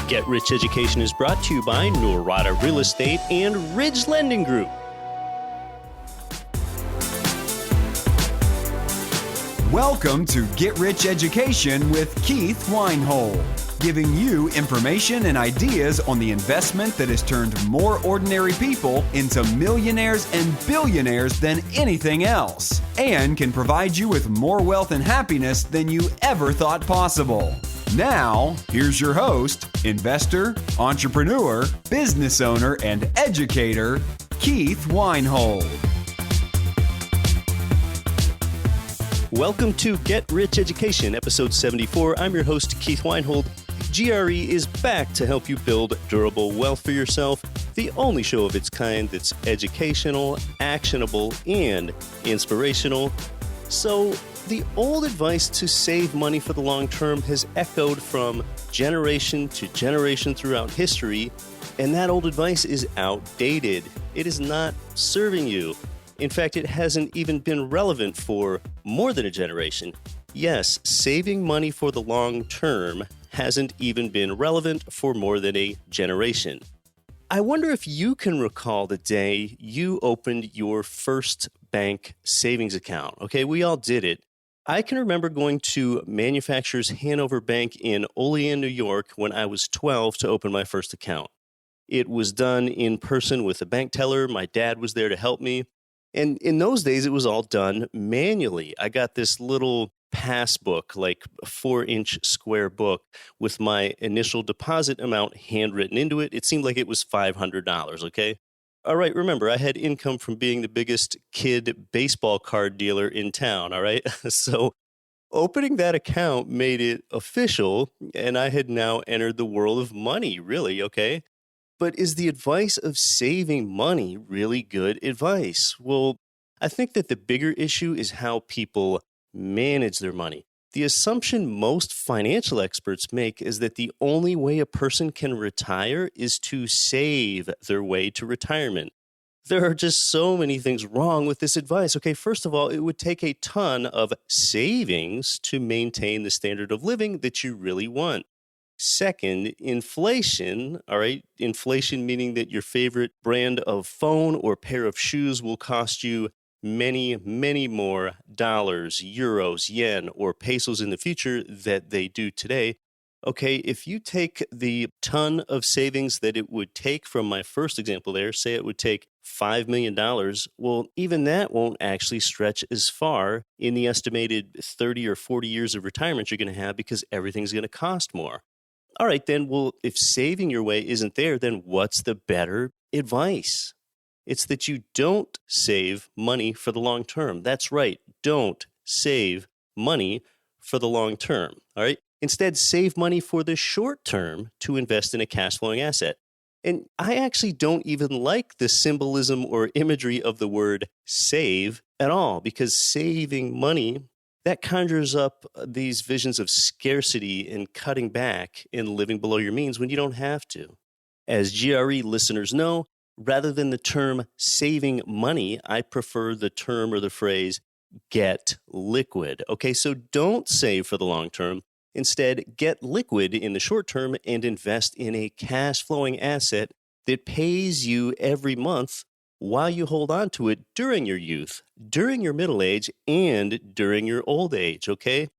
Get Rich Education is brought to you by Norada Real Estate and Ridge Lending Group. Welcome to Get Rich Education with Keith Weinhold, giving you information and ideas on the investment that has turned more ordinary people into millionaires and billionaires than anything else, and can provide you with more wealth and happiness than you ever thought possible. Now, here's your host, investor, entrepreneur, business owner, and educator, Keith Weinhold. Welcome to Get Rich Education, episode 74. I'm your host, Keith Weinhold. GRE is back to help you build durable wealth for yourself, the only show of its kind that's educational, actionable, and inspirational. So, the old advice to save money for the long term has echoed from generation to generation throughout history, and that old advice is outdated. It is not serving you. In fact, it hasn't even been relevant for more than a generation. Yes, saving money for the long term hasn't even been relevant for more than a generation. I wonder if you can recall the day you opened your first bank savings account. Okay, we all did it. I can remember going to Manufacturers Hanover Bank in Olean, New York when I was 12 to open my first account. It was done in person with a bank teller. My dad was there to help me. And in those days, it was all done manually. I got this little passbook, like a 4-inch square book with my initial deposit amount handwritten into it. It seemed like it was $500, okay? All right, remember, I had income from being the biggest kid baseball card dealer in town, all right? So opening that account made it official, and I had now entered the world of money, really, okay? But is the advice of saving money really good advice? Well, I think that the bigger issue is how people manage their money. The assumption most financial experts make is that the only way a person can retire is to save their way to retirement. There are just so many things wrong with this advice. Okay, first of all, it would take a ton of savings to maintain the standard of living that you really want. Second, inflation, all right, inflation meaning that your favorite brand of phone or pair of shoes will cost you many, many more dollars, euros, yen, or pesos in the future that they do today. Okay, if you take the ton of savings that it would take from my first example there, say it would take $5 million, well, even that won't actually stretch as far in the estimated 30 or 40 years of retirement you're going to have because everything's going to cost more. All right, then, well, if saving your way isn't there, then what's the better advice? It's that you don't save money for the long term. That's right. Don't save money for the long term. All right. Instead, save money for the short term to invest in a cash flowing asset. And I actually don't even like the symbolism or imagery of the word save at all, because saving money, that conjures up these visions of scarcity and cutting back and living below your means when you don't have to. As GRE listeners know, rather than the term saving money, I prefer the term or the phrase get liquid. Okay, so don't save for the long term. Instead, get liquid in the short term and invest in a cash flowing asset that pays you every month while you hold on to it during your youth, during your middle age, and during your old age, okay?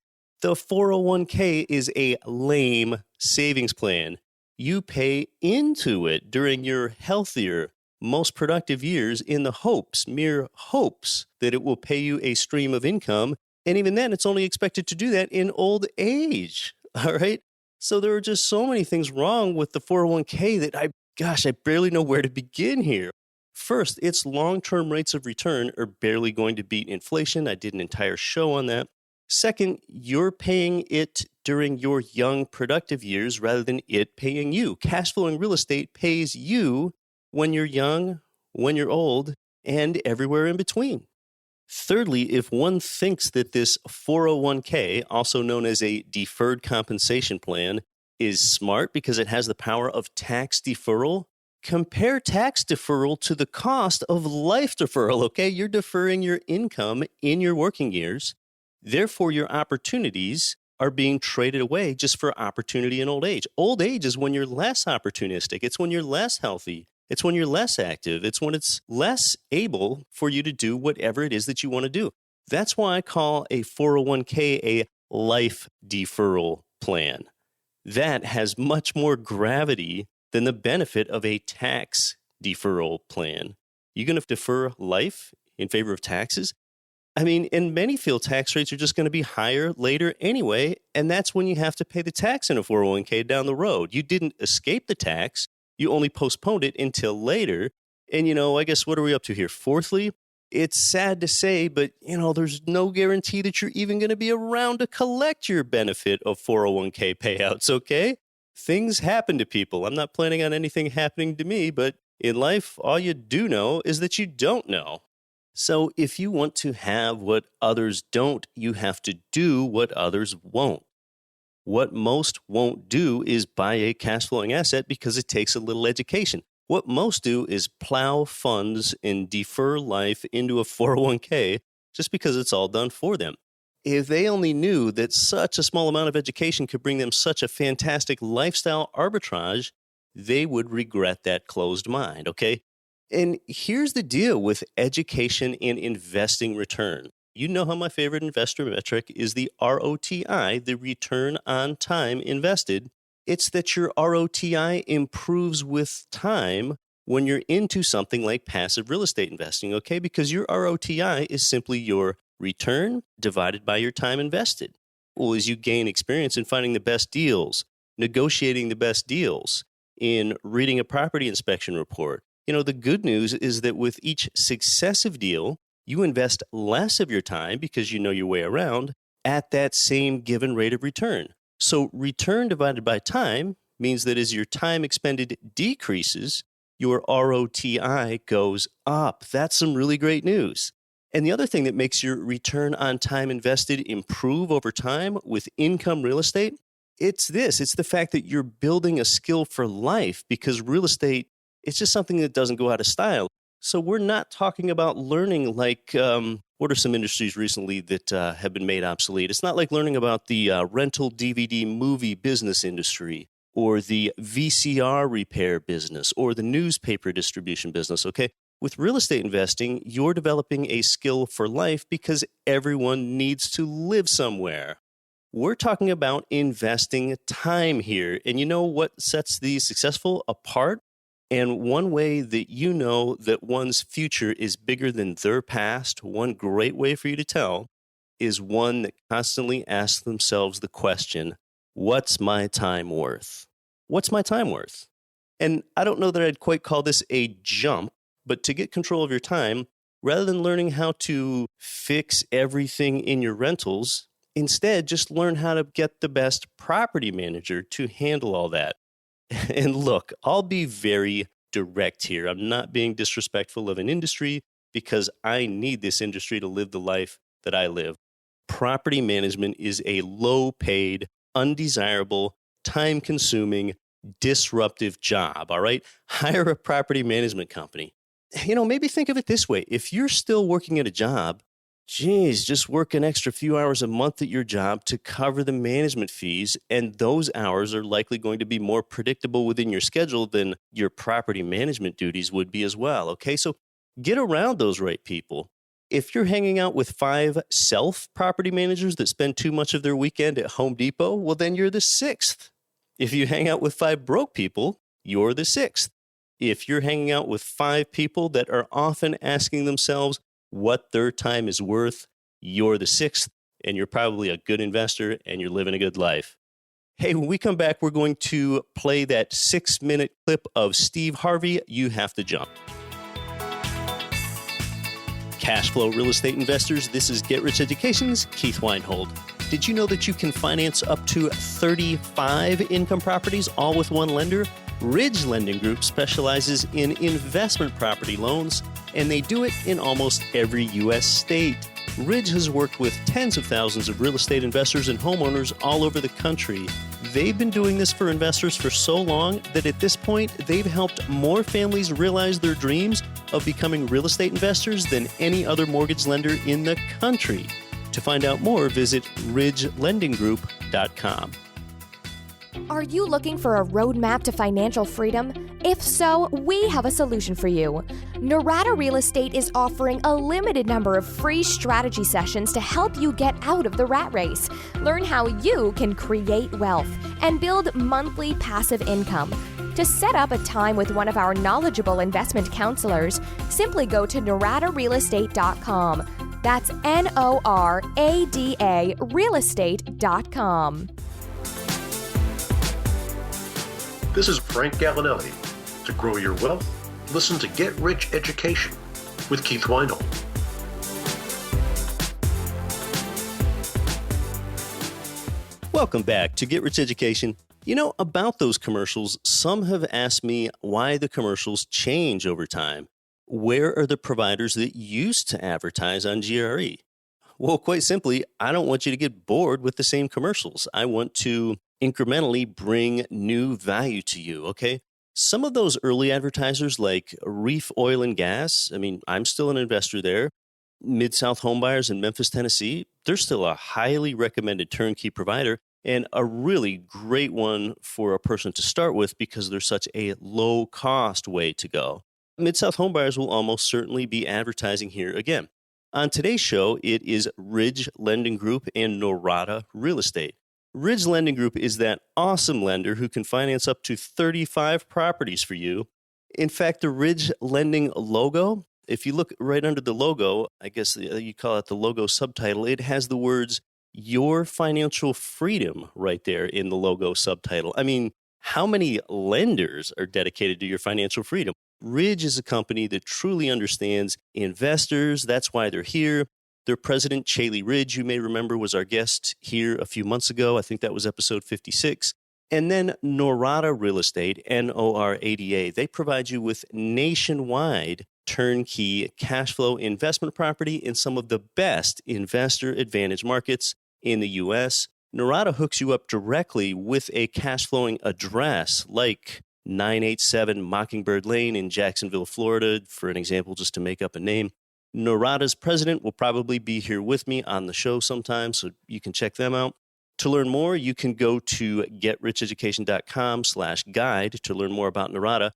The 401k is a lame savings plan. You pay into it during your healthier, most productive years in the hopes, mere hopes, that it will pay you a stream of income. And even then, it's only expected to do that in old age, all right? So there are just so many things wrong with the 401k that I barely know where to begin here. First, its long-term rates of return are barely going to beat inflation. I did an entire show on that. Second, you're paying it during your young, productive years rather than it paying you. Cash flowing real estate pays you when you're young, when you're old, and everywhere in between. Thirdly, if one thinks that this 401k, also known as a deferred compensation plan, is smart because it has the power of tax deferral, compare tax deferral to the cost of life deferral, okay? You're deferring your income in your working years. Therefore, your opportunities are being traded away just for opportunity in old age. Old age is when you're less opportunistic. It's when you're less healthy. It's when you're less active. It's when it's less able for you to do whatever it is that you want to do. That's why I call a 401k a life deferral plan. That has much more gravity than the benefit of a tax deferral plan. You're going to defer life in favor of taxes? I mean, and many feel tax rates are just going to be higher later anyway, and that's when you have to pay the tax in a 401k down the road. You didn't escape the tax. You only postponed it until later. And, I guess what are we up to here? Fourthly, it's sad to say, but, there's no guarantee that you're even going to be around to collect your benefit of 401k payouts, okay? Things happen to people. I'm not planning on anything happening to me, but in life, all you do know is that you don't know. So if you want to have what others don't, you have to do what others won't. What most won't do is buy a cash flowing asset because it takes a little education. What most do is plow funds and defer life into a 401k just because it's all done for them. If they only knew that such a small amount of education could bring them such a fantastic lifestyle arbitrage, they would regret that closed mind, okay? And here's the deal with education and investing return. You know how my favorite investor metric is the ROTI, the return on time invested. It's that your ROTI improves with time when you're into something like passive real estate investing, okay? Because your ROTI is simply your return divided by your time invested. Well, as you gain experience in finding the best deals, negotiating the best deals, in reading a property inspection report, the good news is that with each successive deal, you invest less of your time because you know your way around at that same given rate of return. So return divided by time means that as your time expended decreases, your ROTI goes up. That's some really great news. And the other thing that makes your return on time invested improve over time with income real estate, it's the fact that you're building a skill for life, because real estate, it's just something that doesn't go out of style. So we're not talking about learning like, what are some industries recently that have been made obsolete? It's not like learning about the rental DVD movie business industry or the VCR repair business or the newspaper distribution business, okay? With real estate investing, you're developing a skill for life because everyone needs to live somewhere. We're talking about investing time here. And you know what sets the successful apart? And one way that you know that one's future is bigger than their past, one great way for you to tell, is one that constantly asks themselves the question, what's my time worth? What's my time worth? And I don't know that I'd quite call this a jump, but to get control of your time, rather than learning how to fix everything in your rentals, instead just learn how to get the best property manager to handle all that. And look, I'll be very direct here. I'm not being disrespectful of an industry because I need this industry to live the life that I live. Property management is a low-paid, undesirable, time-consuming, disruptive job, all right? Hire a property management company. Maybe think of it this way. If you're still working at a job, just work an extra few hours a month at your job to cover the management fees, and those hours are likely going to be more predictable within your schedule than your property management duties would be as well, okay? So get around those right people. If you're hanging out with 5 self-property managers that spend too much of their weekend at Home Depot, well, then you're the 6th. If you hang out with 5 broke people, you're the 6th. If you're hanging out with 5 people that are often asking themselves what their time is worth, you're the 6th, and you're probably a good investor, and you're living a good life. Hey, when we come back, we're going to play that 6-minute clip of Steve Harvey, You Have to Jump. Cash flow real estate investors, this is Get Rich Education's Keith Weinhold. Did you know that you can finance up to 35 income properties all with one lender? Ridge Lending Group specializes in investment property loans, and they do it in almost every U.S. state. Ridge has worked with tens of thousands of real estate investors and homeowners all over the country. They've been doing this for investors for so long that at this point, they've helped more families realize their dreams of becoming real estate investors than any other mortgage lender in the country. To find out more, visit ridgelendinggroup.com. nbsp.com. Are you looking for a roadmap to financial freedom? If so, we have a solution for you. Norada Real Estate is offering a limited number of free strategy sessions to help you get out of the rat race. Learn how you can create wealth and build monthly passive income. To set up a time with one of our knowledgeable investment counselors, simply go to noradarealestate.com. That's NORADA realestate.com. This is Frank Gallinelli. To grow your wealth, listen to Get Rich Education with Keith Weinhold. Welcome back to Get Rich Education. You know, about those commercials, some have asked me why the commercials change over time. Where are the providers that used to advertise on GRE? Well, quite simply, I don't want you to get bored with the same commercials. I want to incrementally bring new value to you, okay? Some of those early advertisers like Reef Oil and Gas, I mean, I'm still an investor there. Mid-South Homebuyers in Memphis, Tennessee, they're still a highly recommended turnkey provider and a really great one for a person to start with because they're such a low-cost way to go. Mid-South Homebuyers will almost certainly be advertising here again. On today's show, it is Ridge Lending Group and Norada Real Estate. Ridge Lending Group is that awesome lender who can finance up to 35 properties for you. In fact, the Ridge Lending logo, if you look right under the logo, I guess you call it the logo subtitle, it has the words, "Your Financial Freedom," right there in the logo subtitle. I mean, how many lenders are dedicated to your financial freedom? Ridge is a company that truly understands investors. That's why they're here. Their president, Chaley Ridge, you may remember, was our guest here a few months ago. I think that was episode 56. And then Norada Real Estate, NORADA, they provide you with nationwide turnkey cash flow investment property in some of the best investor advantage markets in the U.S. Norada hooks you up directly with a cash flowing address like 987 Mockingbird Lane in Jacksonville, Florida, for an example, just to make up a name. Norada's president will probably be here with me on the show sometime, so you can check them out. To learn more, you can go to getricheducation.com/guide to learn more about Norada.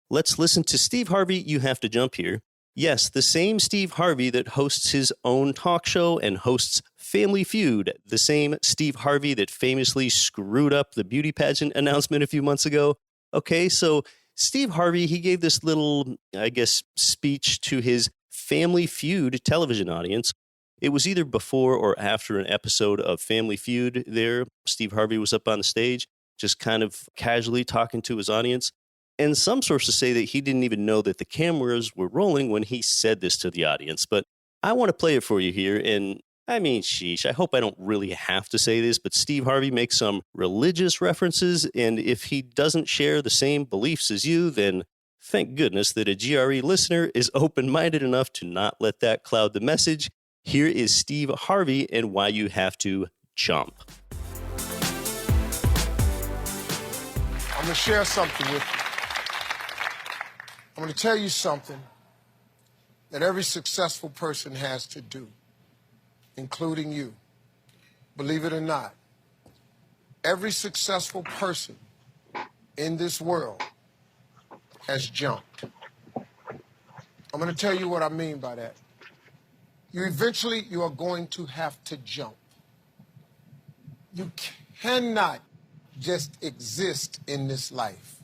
Let's listen to Steve Harvey. You have to jump here. Yes, the same Steve Harvey that hosts his own talk show and hosts Family Feud. The same Steve Harvey that famously screwed up the beauty pageant announcement a few months ago. Okay, so Steve Harvey, he gave this little, I guess, speech to his Family Feud television audience. It was either before or after an episode of Family Feud there. Steve Harvey was up on the stage, just kind of casually talking to his audience. And some sources say that he didn't even know that the cameras were rolling when he said this to the audience. But I want to play it for you here. And I mean, sheesh, I hope I don't really have to say this, but Steve Harvey makes some religious references. And if he doesn't share the same beliefs as you, then thank goodness that a GRE listener is open-minded enough to not let that cloud the message. Here is Steve Harvey and why you have to jump. I'm going to share something with you. I'm going to tell you something that every successful person has to do, including you. Believe it or not, every successful person in this world has jumped. I'm going to tell you what I mean by that. You are going to have to jump. You cannot just exist in this life.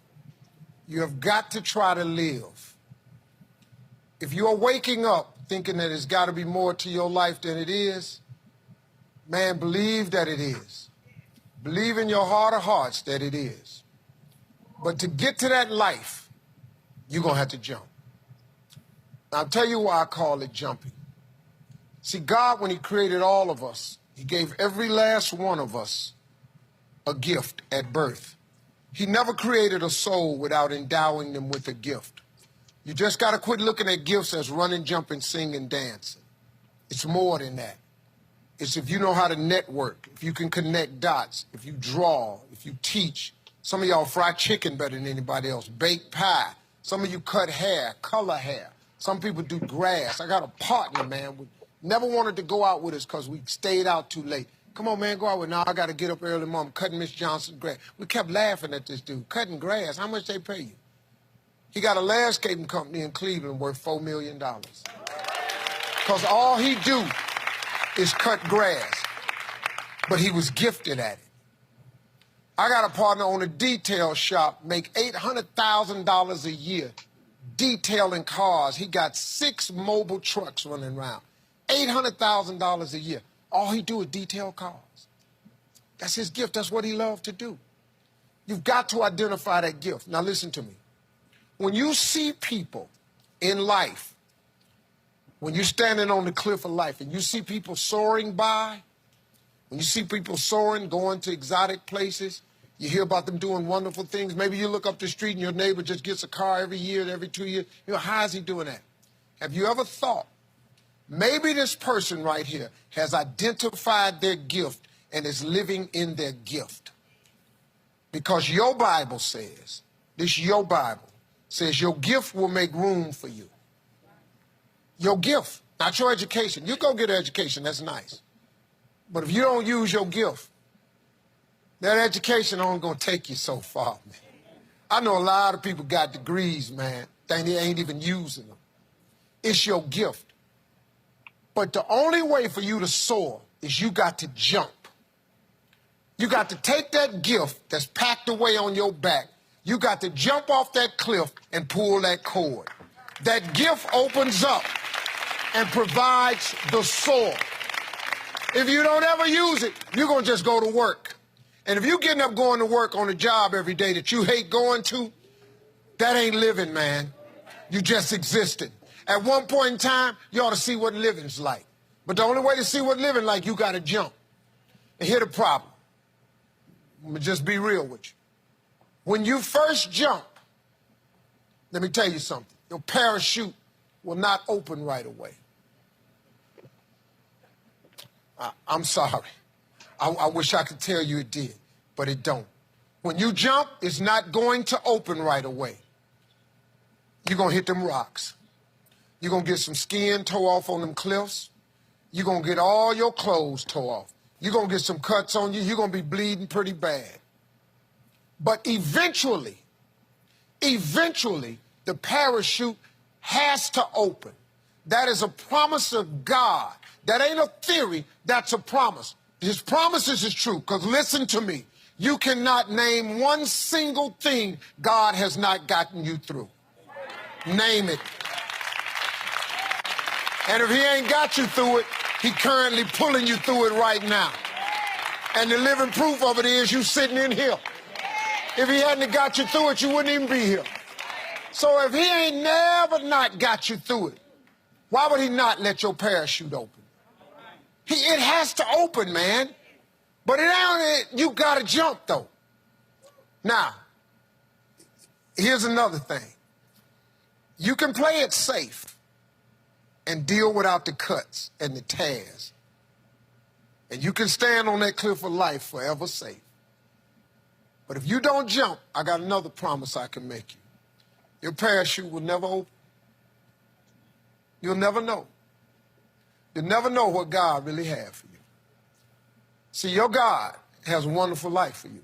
You have got to try to live. If you are waking up thinking that there's got to be more to your life than it is, man, believe that it is. Believe in your heart of hearts that it is. But to get to that life, you're going to have to jump. Now, I'll tell you why I call it jumping. See, God, when he created all of us, he gave every last one of us a gift at birth. He never created a soul without endowing them with a gift. You just got to quit looking at gifts as running, jumping, singing, dancing. It's more than that. It's if you know how to network, if you can connect dots, if you draw, if you teach. Some of y'all fry chicken better than anybody else, bake pie. Some of you cut hair, color hair. Some people do grass. I got a partner, man, never wanted to go out with us because we stayed out too late. Come on, man, go out with. Now I got to get up early in the morning, cutting Miss Johnson's grass. We kept laughing at this dude, cutting grass. How much they pay you? He got a landscaping company in Cleveland worth $4 million. Because all he do is cut grass. But he was gifted at it. I got a partner on a detail shop, make $800,000 a year detailing cars. He got 6 mobile trucks running around. $800,000 a year. All he do is detail cars. That's his gift. That's what he loved to do. You've got to identify that gift. Now listen to me. When you see people in life, when you're standing on the cliff of life and you see people soaring by, when you see people soaring, going to exotic places, you hear about them doing wonderful things. Maybe you look up the street and your neighbor just gets a car every year, every 2 years. You know, how is he doing that? Have you ever thought, maybe this person right here has identified their gift and is living in their gift? Because your Bible says, your Bible says your gift will make room for you. Your gift, not your education. You go get an education, that's nice. But if you don't use your gift, that education only gonna take you so far, man. I know a lot of people got degrees, man. They ain't even using them. It's your gift. But the only way for you to soar is you got to jump. You got to take that gift that's packed away on your back. You got to jump off that cliff and pull that cord. That gift opens up and provides the soar. If you don't ever use it, you're going to just go to work. And if you're getting up going to work on a job every day that you hate going to, that ain't living, man. You just existed. At one point in time, you ought to see what living's like. But the only way to see what living like, you got to jump. And here's the problem. Let me just be real with you. When you first jump, let me tell you something. Your parachute will not open right away. I'm sorry. I wish I could tell you it did, but it don't. When you jump, it's not going to open right away. You're going to hit them rocks. You're going to get some skin tore off on them cliffs. You're going to get all your clothes tore off. You're going to get some cuts on you. You're going to be bleeding pretty bad. But eventually, the parachute has to open. That is a promise of God. That ain't a theory, that's a promise. His promises is true, because listen to me. You cannot name one single thing God has not gotten you through. Name it. And if he ain't got you through it, he currently pulling you through it right now. And the living proof of it is you sitting in here. If he hadn't got you through it, you wouldn't even be here. So if he ain't never not got you through it, why would he not let your parachute open? It has to open, man. But you got to jump, though. Now, here's another thing. You can play it safe and deal without the cuts and the tears. And you can stand on that cliff of life forever safe. But if you don't jump, I got another promise I can make you. Your parachute will never open. You'll never know. You'll never know what God really has for you. See, your God has a wonderful life for you.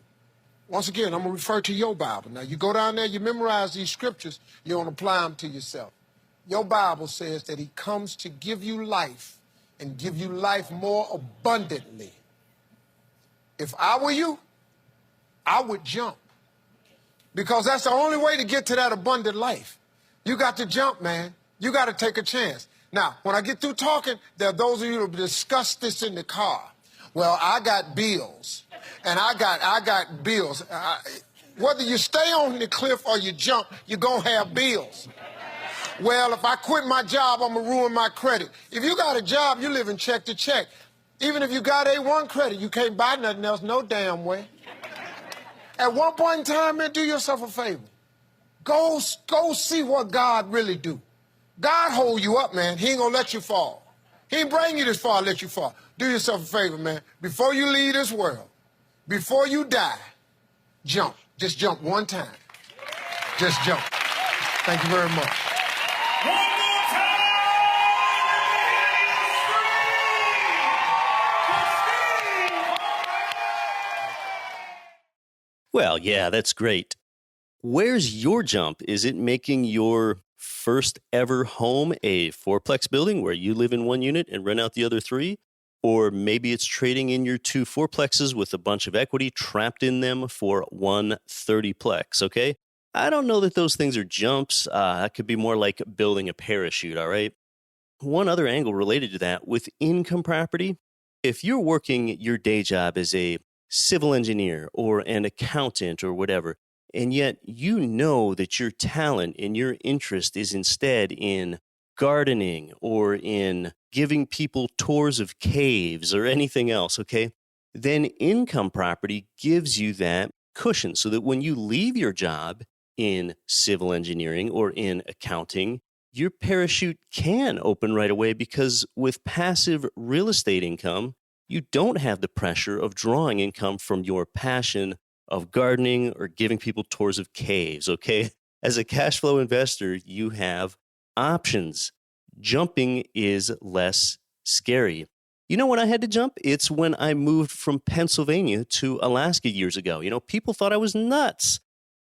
Once again, I'm going to refer to your Bible. Now, you go down there, you memorize these scriptures, you don't apply them to yourself. Your Bible says that he comes to give you life and give you life more abundantly. If I were you, I would jump. Because that's the only way to get to that abundant life. You got to jump, man. You got to take a chance. Now, when I get through talking, there are those of you who discuss this in the car. Well, I got bills, and I got bills. Whether you stay on the cliff or you jump, you're going to have bills. Well, if I quit my job, I'm going to ruin my credit. If you got a job, you living check to check. Even if you got A1 credit, you can't buy nothing else no damn way. At one point in time, man, do yourself a favor. Go see what God really do. God hold you up, man. He ain't gonna let you fall. He ain't bring you this far to let you fall. Do yourself a favor, man. Before you leave this world, before you die, jump. Just jump one time. Just jump. Thank you very much. One more time! Well, yeah, that's great. Where's your jump? Is it making your first ever home a fourplex building where you live in one unit and rent out the other three? Or maybe it's trading in your two fourplexes with a bunch of equity trapped in them for one 30plex, okay? I don't know that those things are jumps. That could be more like building a parachute, all right? One other angle related to that, with income property, if you're working your day job as a civil engineer or an accountant or whatever, and yet you know that your talent and your interest is instead in gardening or in giving people tours of caves or anything else, okay? Then income property gives you that cushion so that when you leave your job in civil engineering or in accounting, your parachute can open right away, because with passive real estate income, you don't have the pressure of drawing income from your passion of gardening or giving people tours of caves, okay? As a cash flow investor, you have options. Jumping is less scary. You know when I had to jump? It's when I moved from Pennsylvania to Alaska years ago. You know, people thought I was nuts.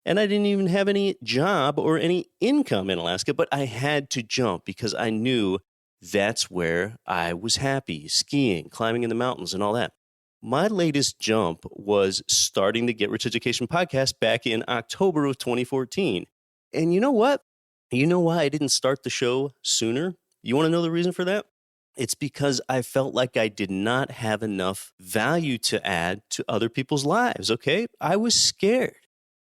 And I didn't even have any job or any income in Alaska, but I had to jump because I knew that's where I was happy, skiing, climbing in the mountains, and all that. My latest jump was starting the Get Rich Education podcast back in October of 2014. And you know what? You know why I didn't start the show sooner? You want to know the reason for that? It's because I felt like I did not have enough value to add to other people's lives, okay? I was scared.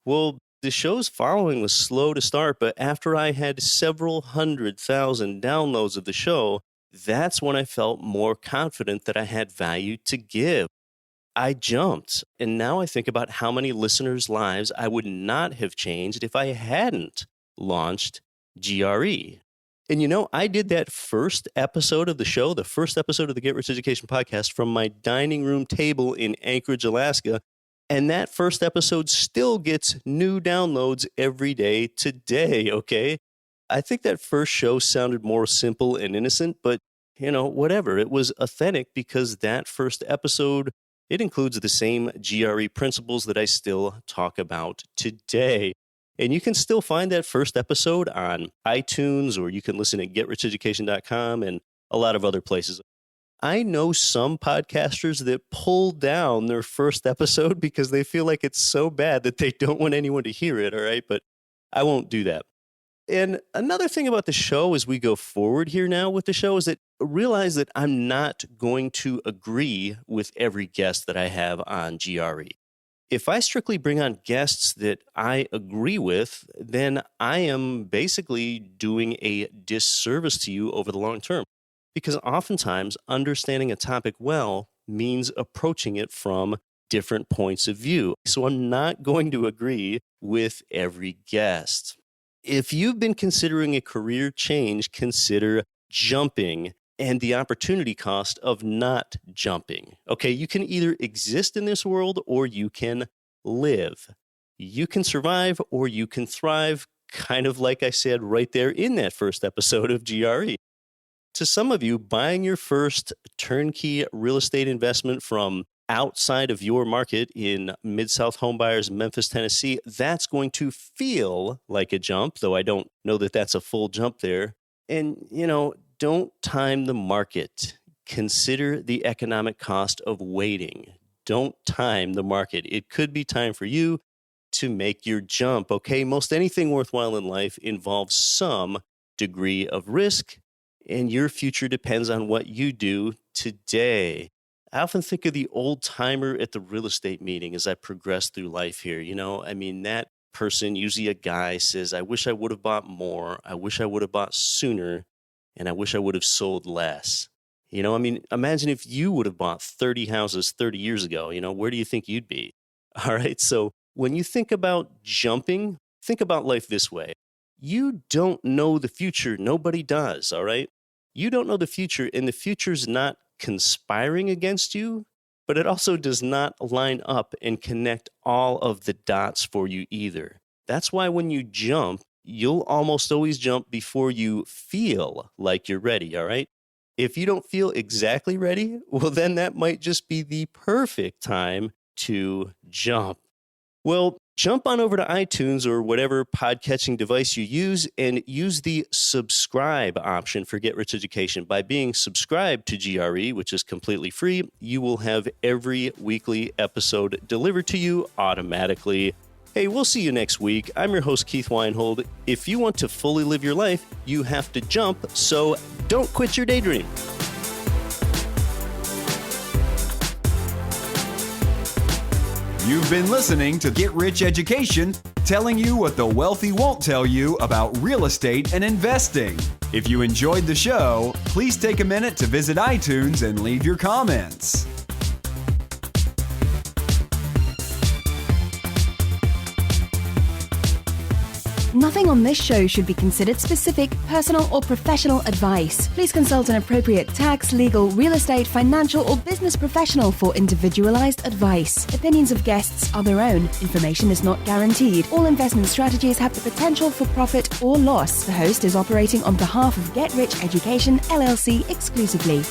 Well, the show's following was slow to start, but after I had several 100,000 downloads of the show, that's when I felt more confident that I had value to give. I jumped, and now I think about how many listeners' lives I would not have changed if I hadn't launched GRE. And you know, I did that first episode of the show, the first episode of the Get Rich Education podcast, from my dining room table in Anchorage, Alaska. And that first episode still gets new downloads every day today, okay? I think that first show sounded more simple and innocent, but, you know, whatever. It was authentic because that first episode, it includes the same GRE principles that I still talk about today. And you can still find that first episode on iTunes, or you can listen at GetRichEducation.com and a lot of other places. I know some podcasters that pull down their first episode because they feel like it's so bad that they don't want anyone to hear it, all right? But I won't do that. And another thing about the show as we go forward here now with the show is that realize that I'm not going to agree with every guest that I have on GRE. If I strictly bring on guests that I agree with, then I am basically doing a disservice to you over the long term. Because oftentimes understanding a topic well means approaching it from different points of view. So I'm not going to agree with every guest. If you've been considering a career change, consider jumping and the opportunity cost of not jumping. Okay, you can either exist in this world or you can live. You can survive or you can thrive, kind of like I said right there in that first episode of GRE. To some of you, buying your first turnkey real estate investment from outside of your market in Mid-South Homebuyers, Memphis, Tennessee, that's going to feel like a jump, though I don't know that that's a full jump there. And, you know, don't time the market. Consider the economic cost of waiting. Don't time the market. It could be time for you to make your jump, okay? Most anything worthwhile in life involves some degree of risk, and your future depends on what you do today. I often think of the old timer at the real estate meeting as I progress through life here. You know, I mean, that person, usually a guy, says, I wish I would have bought more. I wish I would have bought sooner. And I wish I would have sold less. You know, I mean, imagine if you would have bought 30 houses 30 years ago. You know, where do you think you'd be? All right. So when you think about jumping, think about life this way. You don't know the future. Nobody does. All right. You don't know the future, and the future's not conspiring against you, but it also does not line up and connect all of the dots for you either. That's why when you jump, you'll almost always jump before you feel like you're ready, all right? If you don't feel exactly ready, well, then that might just be the perfect time to jump. Well, jump on over to iTunes or whatever podcatching device you use and use the subscribe option for Get Rich Education. By being subscribed to GRE, which is completely free, you will have every weekly episode delivered to you automatically. Hey, we'll see you next week. I'm your host, Keith Weinhold. If you want to fully live your life, you have to jump, so don't quit your daydream. You've been listening to Get Rich Education, telling you what the wealthy won't tell you about real estate and investing. If you enjoyed the show, please take a minute to visit iTunes and leave your comments. Nothing on this show should be considered specific, personal, or professional advice. Please consult an appropriate tax, legal, real estate, financial, or business professional for individualized advice. Opinions of guests are their own. Information is not guaranteed. All investment strategies have the potential for profit or loss. The host is operating on behalf of Get Rich Education, LLC exclusively.